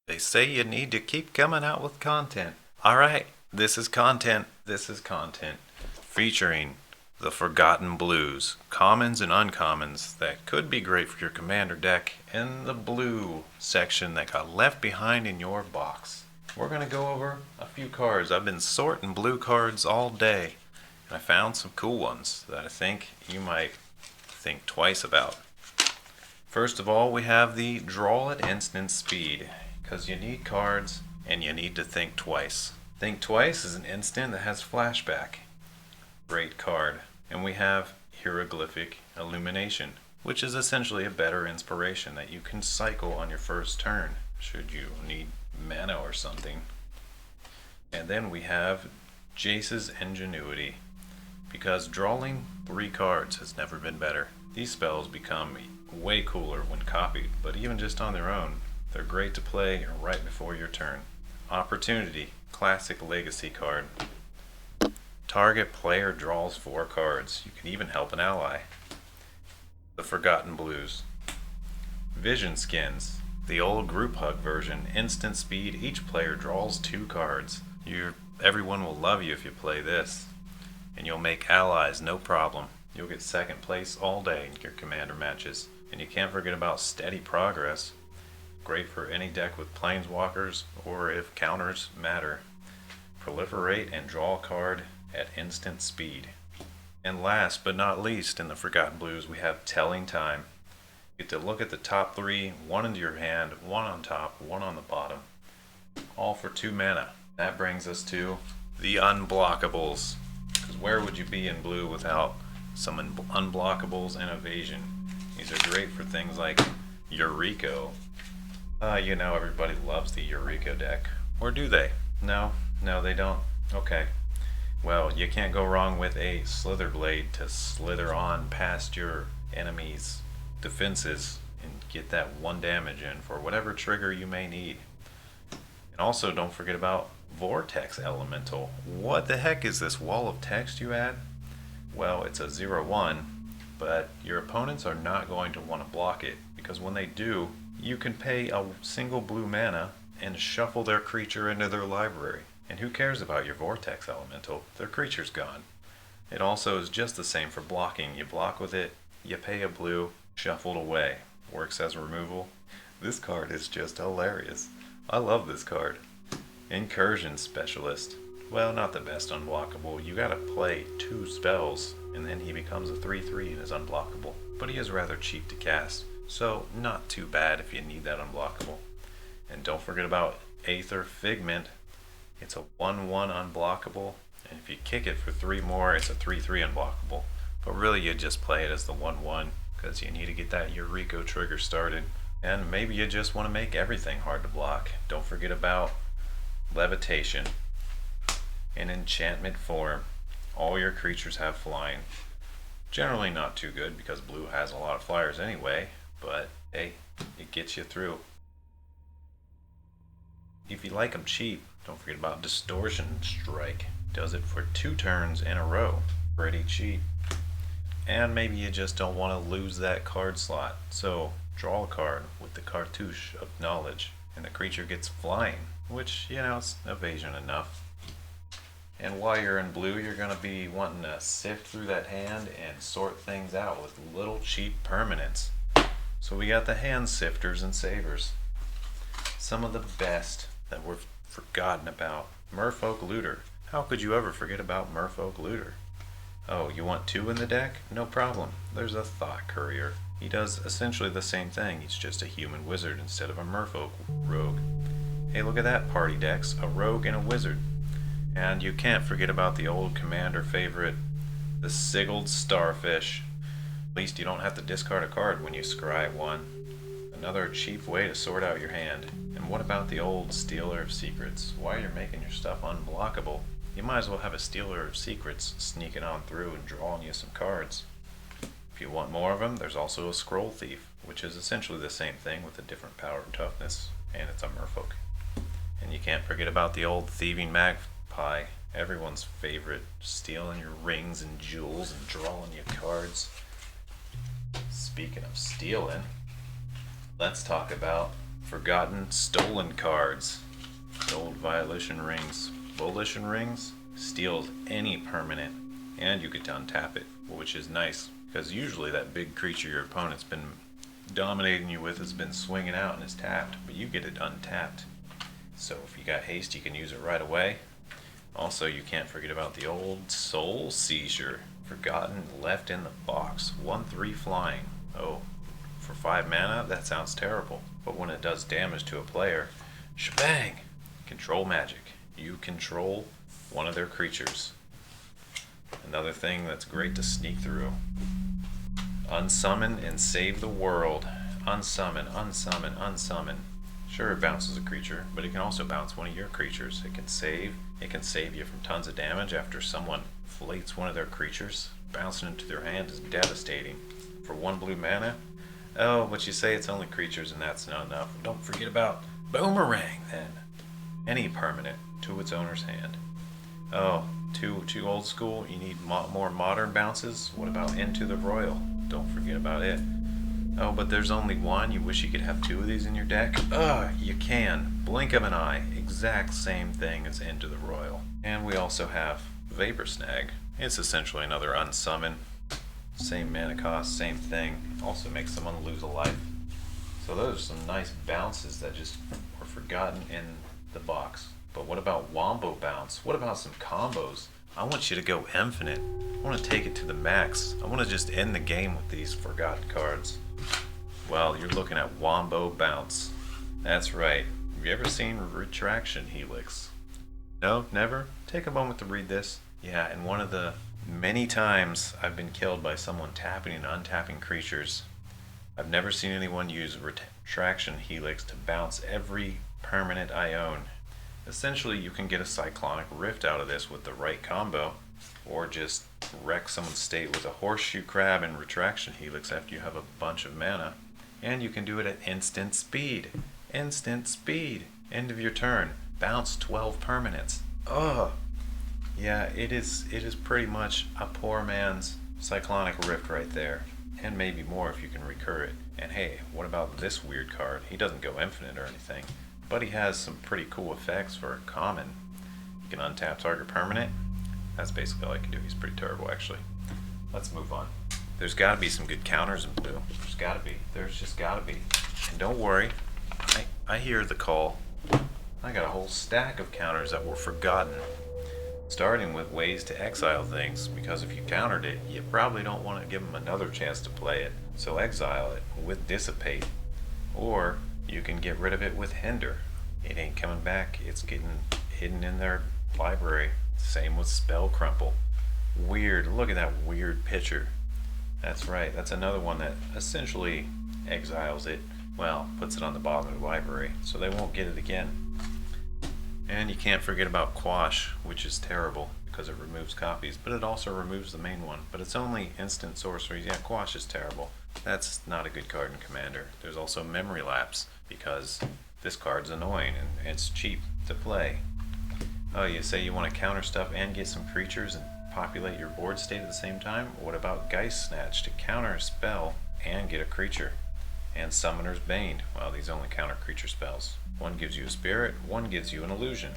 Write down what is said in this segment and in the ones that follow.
They say you need to keep coming out with content. Alright, this is content. Featuring the Forgotten Blues, commons and uncommons that could be great for your commander deck in the blue section that got left behind in your box. We're going to go over a few cards. I've been sorting blue cards all day, and I found some cool ones that I think you might think twice about. First of all, we have the Draw at Instant Speed, because you need cards and you need to think twice. Think Twice is an instant that has flashback. Great card. And we have Hieroglyphic Illumination, which is essentially a better inspiration that you can cycle on your first turn should you need mana or something. And then we have Jace's Ingenuity, because drawing 3 cards has never been better. These spells become way cooler when copied, but even just on their own, they're great to play right before your turn. Opportunity, classic legacy card. Target player draws 4 cards. You can even help an ally. The Forgotten Blues. Vision Skins, the old group hug version. Instant speed, each player draws 2 cards. Everyone will love you if you play this. And you'll make allies no problem. You'll get second place all day in your commander matches. And you can't forget about Steady Progress. Great for any deck with planeswalkers or if counters matter. Proliferate and draw a card at instant speed. And last but not least, in the Forgotten Blues, we have Telling Time. You get to look at the top 3, 1 into your hand, 1 on top, 1 on the bottom, all for 2 mana. That brings us to the Unblockables. Because where would you be in blue without some Unblockables and Evasion? These are great for things like Eureka. Everybody loves the Eureka deck. Or do they? No, they don't. Okay. Well, you can't go wrong with a Slither Blade to slither on past your enemy's defenses and get that 1 damage in for whatever trigger you may need. And also don't forget about Vortex Elemental. What the heck is this wall of text you add? Well, it's a 0/1, but your opponents are not going to want to block it, because when they do, you can pay a single blue mana and shuffle their creature into their library. And who cares about your Vortex Elemental? Their creature's gone. It also is just the same for blocking. You block with it, you pay a blue, shuffled away. Works as removal. This card is just hilarious. I love this card. Incursion Specialist. Well, not the best unblockable. You gotta play 2 spells, and then he becomes a 3/3 and is unblockable. But he is rather cheap to cast, so not too bad if you need that unblockable. And don't forget about Aether Figment. It's a 1/1 unblockable, and if you kick it for 3 more, it's a 3/3 unblockable. But really, you just play it as the 1/1, because you need to get that Eureka trigger started. And maybe you just want to make everything hard to block. Don't forget about Levitation. In enchantment form, all your creatures have flying. Generally not too good, because blue has a lot of flyers anyway, but hey, it gets you through. If you like them cheap, don't forget about Distortion Strike. Does it for 2 turns in a row. Pretty cheap. And maybe you just don't want to lose that card slot, so draw a card with the Cartouche of Knowledge, and the creature gets flying, which, it's evasion enough. And while you're in blue, you're going to be wanting to sift through that hand and sort things out with little cheap permanents. So we got the hand sifters and savers. Some of the best that we've forgotten about. Merfolk Looter. How could you ever forget about Merfolk Looter? Oh, you want 2 in the deck? No problem. There's a Thought Courier. He does essentially the same thing. He's just a human wizard instead of a merfolk rogue. Hey, look at that party decks. A rogue and a wizard. And you can't forget about the old commander favorite, the Sigiled Starfish. At least you don't have to discard a card when you scry 1. Another cheap way to sort out your hand. And what about the old Stealer of Secrets? While you're making your stuff unblockable, you might as well have a Stealer of Secrets sneaking on through and drawing you some cards. If you want more of them, there's also a Scroll Thief, which is essentially the same thing with a different power and toughness, and it's a merfolk. And you can't forget about the old Thieving Magpie, everyone's favorite, stealing your rings and jewels and drawing you cards. Speaking of stealing, let's talk about Forgotten stolen cards. Gold Violation Rings. Volition Rings steals any permanent, and you get to untap it, which is nice, because usually that big creature your opponent's been dominating you with has been swinging out and is tapped, but you get it untapped. So if you got haste, you can use it right away. Also, you can't forget about the old Soul Seizure. Forgotten, left in the box. 1/3 flying. Oh, for 5 mana? That sounds terrible. But when it does damage to a player, shebang! Control magic. You control one of their creatures. Another thing that's great to sneak through. Unsummon and save the world. Unsummon, unsummon, unsummon. Sure, it bounces a creature, but it can also bounce one of your creatures. It can save you from tons of damage after someone flates one of their creatures. Bouncing into their hand is devastating. For 1 blue mana? Oh, but you say it's only creatures and that's not enough. Don't forget about Boomerang then. Any permanent to its owner's hand. Oh, too old school? You need more modern bounces? What about Into the Royal? Don't forget about it. Oh, but there's only one? You wish you could have 2 of these in your deck? You can. Blink of an eye. Exact same thing as Into the Royal. And we also have Vapor Snag. It's essentially another unsummon. Same mana cost, same thing. Also makes someone lose a life. So those are some nice bounces that just were forgotten in the box. But what about Wombo Bounce? What about some combos? I want you to go infinite. I want to take it to the max. I want to just end the game with these forgotten cards. Well, you're looking at Wombo Bounce. That's right. Have you ever seen Retraction Helix? No? Never? Take a moment to read this. Yeah, and one of the many times I've been killed by someone tapping and untapping creatures, I've never seen anyone use Retraction Helix to bounce every permanent I own. Essentially, you can get a Cyclonic Rift out of this with the right combo, or just wreck someone's state with a Horseshoe Crab and Retraction Helix after you have a bunch of mana. And you can do it at instant speed. Instant speed. End of your turn. Bounce 12 permanents. Ugh. Yeah, it is pretty much a poor man's Cyclonic Rift right there. And maybe more if you can recur it. And hey, what about this weird card? He doesn't go infinite or anything, but he has some pretty cool effects for a common. You can untap target permanent. That's basically all I can do. He's pretty terrible, actually. Let's move on. There's got to be some good counters in blue. There's got to be. There's just got to be. And don't worry, I hear the call. I got a whole stack of counters that were forgotten. Starting with ways to exile things, because if you countered it, you probably don't want to give them another chance to play it. So exile it with Dissipate. Or you can get rid of it with Hinder. It ain't coming back. It's getting hidden in their library. Same with Spell Crumple. Weird. Look at that weird picture. That's right. That's another one that essentially exiles it. Well, puts it on the bottom of the library, so they won't get it again. And you can't forget about Quash, which is terrible because it removes copies, but it also removes the main one. But it's only instant sorceries. Yeah, Quash is terrible. That's not a good card in Commander. There's also Memory Lapse, because this card's annoying and it's cheap to play. Oh, you say you want to counter stuff and get some creatures and populate your board state at the same time? What about Geist Snatch to counter a spell and get a creature? And Summoner's Bane. Well, these only counter creature spells. One gives you a spirit, one gives you an illusion.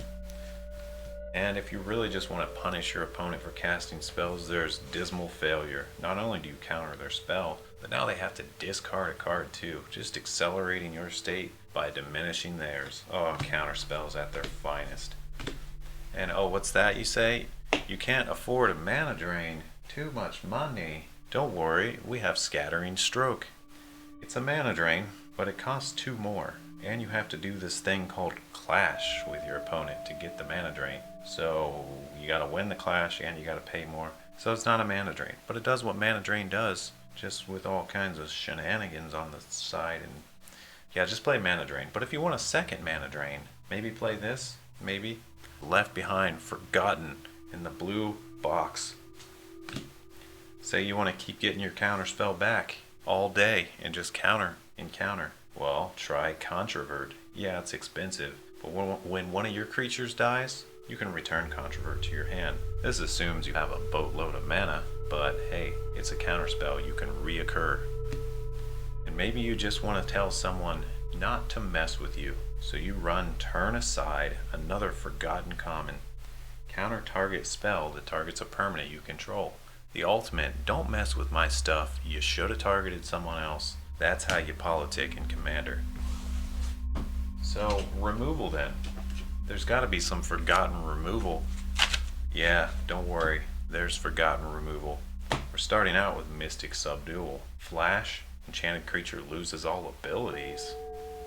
And if you really just want to punish your opponent for casting spells, there's Dismal Failure. Not only do you counter their spell, but now they have to discard a card too, just accelerating your state by diminishing theirs. Oh, counter spells at their finest. And oh, what's that you say? You can't afford a mana drain. Too much money. Don't worry, we have Scattering Stroke. It's a mana drain, but it costs 2 more. And you have to do this thing called Clash with your opponent to get the mana drain. So you gotta win the clash and you gotta pay more. So it's not a mana drain, but it does what mana drain does, just with all kinds of shenanigans on the side. And yeah, just play mana drain. But if you want a second mana drain, maybe play this. Maybe Left Behind, Forgotten in the blue box. Say you want to keep getting your counter spell back all day and just counter and counter. Well, try Controvert. Yeah, it's expensive, but when one of your creatures dies, you can return Controvert to your hand. This assumes you have a boatload of mana, but hey, it's a counterspell. You can reoccur. And maybe you just want to tell someone not to mess with you. So you run Turn Aside, another forgotten common. Counter target spell that targets a permanent you control. The ultimate, don't mess with my stuff, you should have targeted someone else. That's how you politic in Commander. So, removal then. There's gotta be some forgotten removal. Yeah, don't worry, there's forgotten removal. We're starting out with Mystic Subdual. Flash, enchanted creature loses all abilities.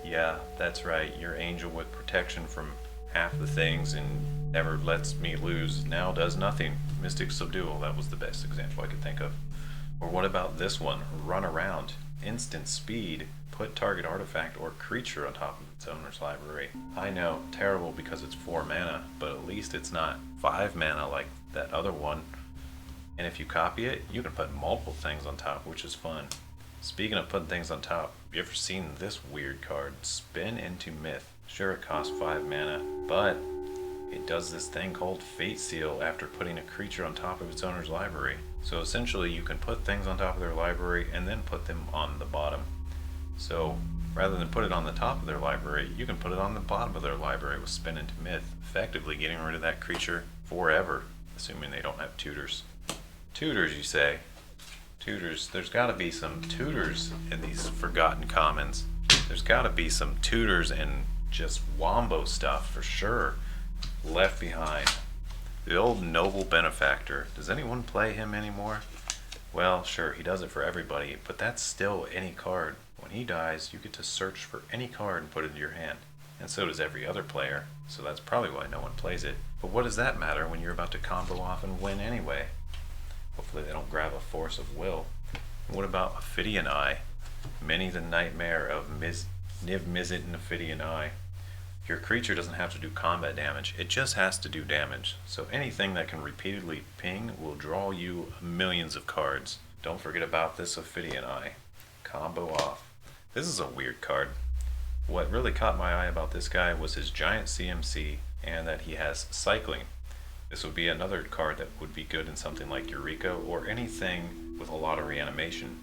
Yeah, that's right, your angel with protection from half the things and never lets me lose now does nothing. Mystic Subdual, that was the best example I could think of. Or what about this one? Run Around. Instant speed. Put target artifact or creature on top of its owner's library. I know, terrible because it's 4 mana, but at least it's not 5 mana like that other one. And if you copy it, you can put multiple things on top, which is fun. Speaking of putting things on top, have you ever seen this weird card? Spin into Myth. Sure, it costs 5 mana, but it does this thing called Fate Seal after putting a creature on top of its owner's library. So essentially you can put things on top of their library and then put them on the bottom. So rather than put it on the top of their library, you can put it on the bottom of their library with Spin into Myth, effectively getting rid of that creature forever, assuming they don't have tutors. Tutors, you say? Tutors, there's gotta be some tutors in these forgotten commons. There's gotta be some tutors and just wombo stuff for sure. Left Behind. The old noble benefactor. Does anyone play him anymore? Well, sure, he does it for everybody, but that's still any card. When he dies, you get to search for any card and put it into your hand. And so does every other player, so that's probably why no one plays it. But what does that matter when you're about to combo off and win anyway? Hopefully they don't grab a Force of Will. And what about Ophidian Eye? Many the nightmare of Niv Mizzet and Ophidian Eye. Your creature doesn't have to do combat damage, it just has to do damage. So anything that can repeatedly ping will draw you millions of cards. Don't forget about this Ophidian Eye. Combo off. This is a weird card. What really caught my eye about this guy was his giant CMC and that he has cycling. This would be another card that would be good in something like Eureka or anything with a lot of reanimation.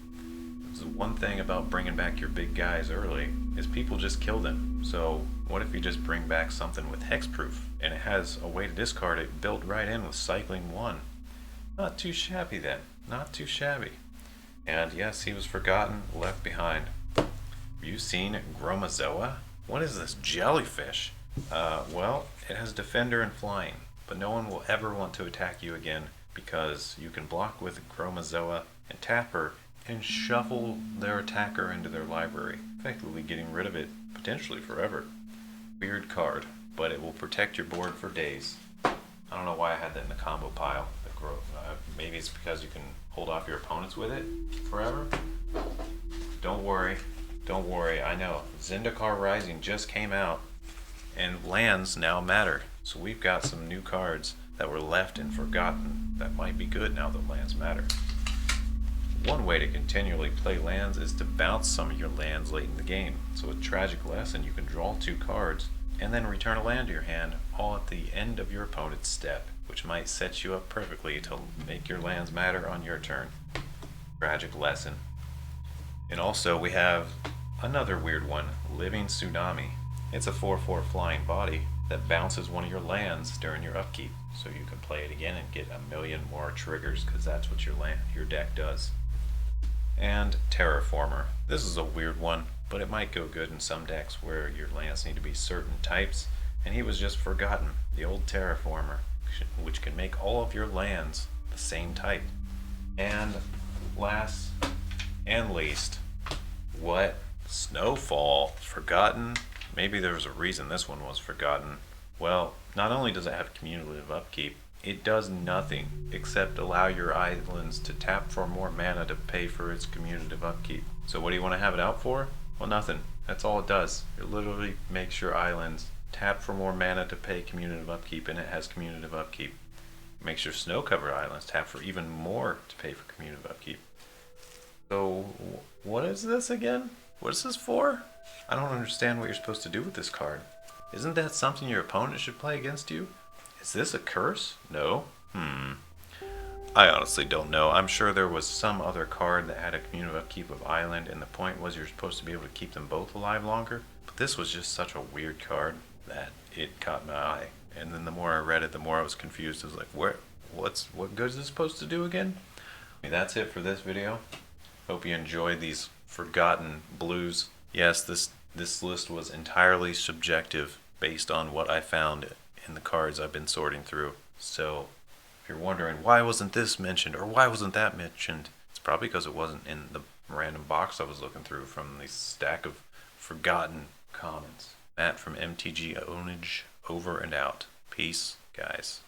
The one thing about bringing back your big guys early is people just kill them. So what if you just bring back something with hexproof and it has a way to discard it built right in with cycling 1? Not too shabby then, not too shabby. And yes, he was forgotten, left behind. Have you seen Gromazoa? What is this jellyfish? Well, it has defender and flying, but no one will ever want to attack you again because you can block with Gromazoa and tap her and shuffle their attacker into their library, effectively getting rid of it, potentially forever. Weird card, but it will protect your board for days. I don't know why I had that in the combo pile. Maybe it's because you can hold off your opponents with it forever? Don't worry, I know. Zendikar Rising just came out, and lands now matter. So we've got some new cards that were left and forgotten that might be good now that lands matter. One way to continually play lands is to bounce some of your lands late in the game. So with Tragic Lesson, you can draw 2 cards and then return a land to your hand all at the end of your opponent's step, which might set you up perfectly to make your lands matter on your turn. Tragic Lesson. And also we have another weird one, Living Tsunami. It's a 4/4 flying body that bounces one of your lands during your upkeep, so you can play it again and get a million more triggers because that's what your deck does. And Terraformer. This is a weird one, but it might go good in some decks where your lands need to be certain types, and he was just forgotten, the old Terraformer, which can make all of your lands the same type. And last and least, what? Snowfall. Forgotten? Maybe there was a reason this one was forgotten. Well, not only does it have cumulative upkeep, it does nothing except allow your islands to tap for more mana to pay for its cumulative upkeep. So what do you want to have it out for? Well, nothing. That's all it does. It literally makes your islands tap for more mana to pay cumulative upkeep, and it has cumulative upkeep. It makes your snow-covered islands tap for even more to pay for cumulative upkeep. So what is this again? What is this for? I don't understand what you're supposed to do with this card. Isn't that something your opponent should play against you? Is this a curse? No? I honestly don't know. I'm sure there was some other card that had a cumulative upkeep of island, and the point was you're supposed to be able to keep them both alive longer, this was just such a weird card that it caught my eye. And then the more I read it, the more I was confused. I was like, what good is this supposed to do again? That's it for this video. Hope you enjoyed these forgotten blues. Yes, this list was entirely subjective based on what I found in the cards I've been sorting through. So if you're wondering why wasn't this mentioned or why wasn't that mentioned, it's probably because it wasn't in the random box I was looking through from the stack of forgotten commons. Matt from MTG Ownage, over and out. Peace, guys.